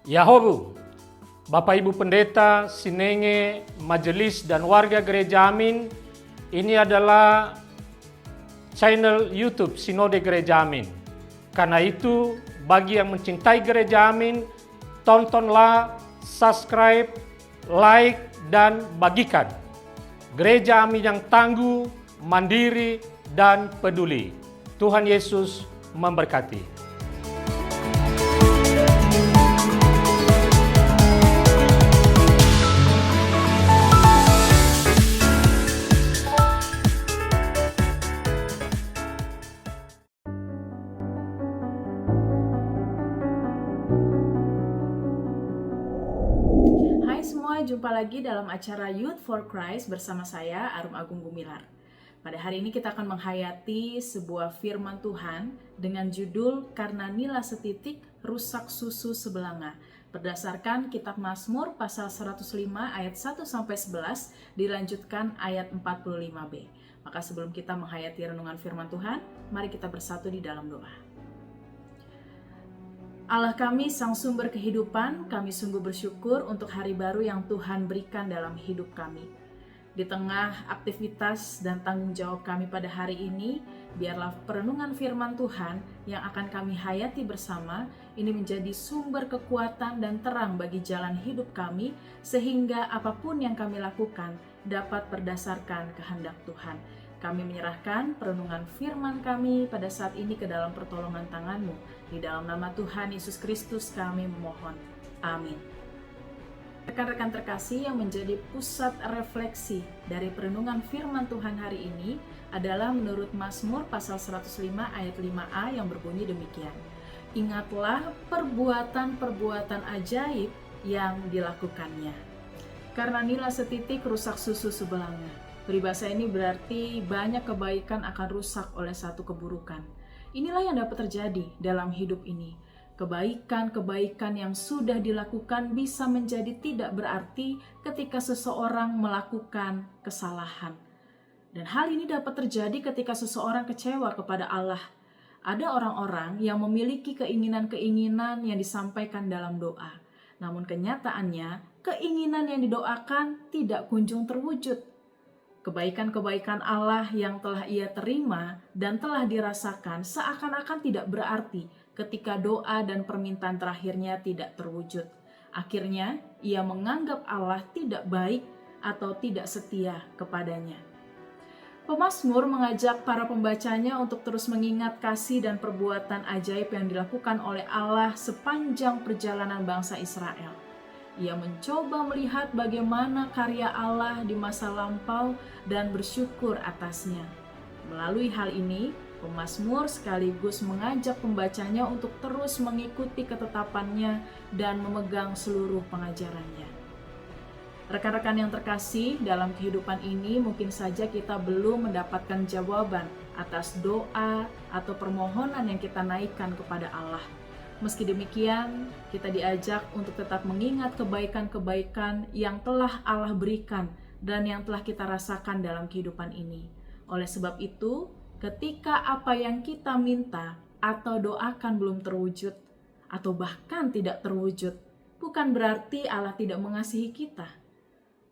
Yahobu, Bapak Ibu Pendeta, Sinenge, Majelis dan warga Gereja Amin, ini adalah channel YouTube Sinode Gereja Amin. Karena itu, bagi yang mencintai Gereja Amin, tontonlah, subscribe, like, dan bagikan. Gereja Amin yang tangguh, mandiri, dan peduli. Tuhan Yesus memberkati. Hai semua, jumpa lagi dalam acara Youth for Christ bersama saya, Arum Agung Gumilar. Pada hari ini kita akan menghayati sebuah firman Tuhan dengan judul Karena Nila Setitik Rusak Susu Sebelanga, berdasarkan kitab Mazmur pasal 105 ayat 1-11 dilanjutkan ayat 45b. Maka sebelum kita menghayati renungan firman Tuhan, mari kita bersatu di dalam doa. Allah kami, Sang Sumber Kehidupan, kami sungguh bersyukur untuk hari baru yang Tuhan berikan dalam hidup kami. Di tengah aktivitas dan tanggung jawab kami pada hari ini, biarlah perenungan firman Tuhan yang akan kami hayati bersama ini menjadi sumber kekuatan dan terang bagi jalan hidup kami, sehingga apapun yang kami lakukan dapat berdasarkan kehendak Tuhan. Kami menyerahkan perenungan firman kami pada saat ini ke dalam pertolongan tangan-Mu. Di dalam nama Tuhan Yesus Kristus kami memohon. Amin. Rekan-rekan terkasih, yang menjadi pusat refleksi dari perenungan firman Tuhan hari ini adalah menurut Mazmur pasal 105 ayat 5a yang berbunyi demikian. Ingatlah perbuatan-perbuatan ajaib yang dilakukannya. Karena nila setitik rusak susu sebelanga. Peribahasa ini berarti banyak kebaikan akan rusak oleh satu keburukan. Inilah yang dapat terjadi dalam hidup ini. Kebaikan-kebaikan yang sudah dilakukan bisa menjadi tidak berarti ketika seseorang melakukan kesalahan. Dan hal ini dapat terjadi ketika seseorang kecewa kepada Allah. Ada orang-orang yang memiliki keinginan-keinginan yang disampaikan dalam doa. Namun kenyataannya, keinginan yang didoakan tidak kunjung terwujud. Kebaikan-kebaikan Allah yang telah ia terima dan telah dirasakan seakan-akan tidak berarti ketika doa dan permintaan terakhirnya tidak terwujud. Akhirnya, ia menganggap Allah tidak baik atau tidak setia kepadanya. Pemazmur mengajak para pembacanya untuk terus mengingat kasih dan perbuatan ajaib yang dilakukan oleh Allah sepanjang perjalanan bangsa Israel. Ia mencoba melihat bagaimana karya Allah di masa lampau dan bersyukur atasnya. Melalui hal ini, pemazmur sekaligus mengajak pembacanya untuk terus mengikuti ketetapannya dan memegang seluruh pengajarannya. Rekan-rekan yang terkasih, dalam kehidupan ini mungkin saja kita belum mendapatkan jawaban atas doa atau permohonan yang kita naikkan kepada Allah. Meski demikian, kita diajak untuk tetap mengingat kebaikan-kebaikan yang telah Allah berikan dan yang telah kita rasakan dalam kehidupan ini. Oleh sebab itu, ketika apa yang kita minta atau doakan belum terwujud, atau bahkan tidak terwujud, bukan berarti Allah tidak mengasihi kita.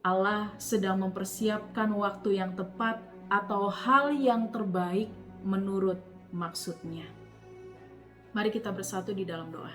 Allah sedang mempersiapkan waktu yang tepat atau hal yang terbaik menurut maksudnya. Mari kita bersatu di dalam doa.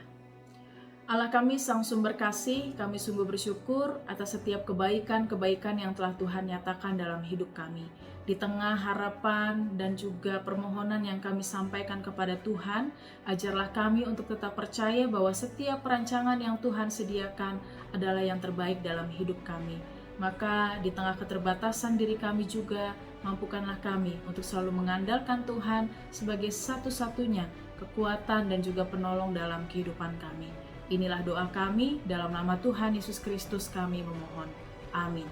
Allah kami, Sang Sumber Kasih, kami sungguh bersyukur atas setiap kebaikan-kebaikan yang telah Tuhan nyatakan dalam hidup kami. Di tengah harapan dan juga permohonan yang kami sampaikan kepada Tuhan, ajarlah kami untuk tetap percaya bahwa setiap perancangan yang Tuhan sediakan adalah yang terbaik dalam hidup kami. Maka di tengah keterbatasan diri kami juga, mampukanlah kami untuk selalu mengandalkan Tuhan sebagai satu-satunya kekuatan dan juga penolong dalam kehidupan kami. Inilah doa kami, dalam nama Tuhan Yesus Kristus kami memohon. Amin.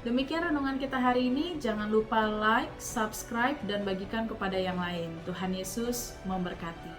Demikian renungan kita hari ini. Jangan lupa like, subscribe, dan bagikan kepada yang lain. Tuhan Yesus memberkati.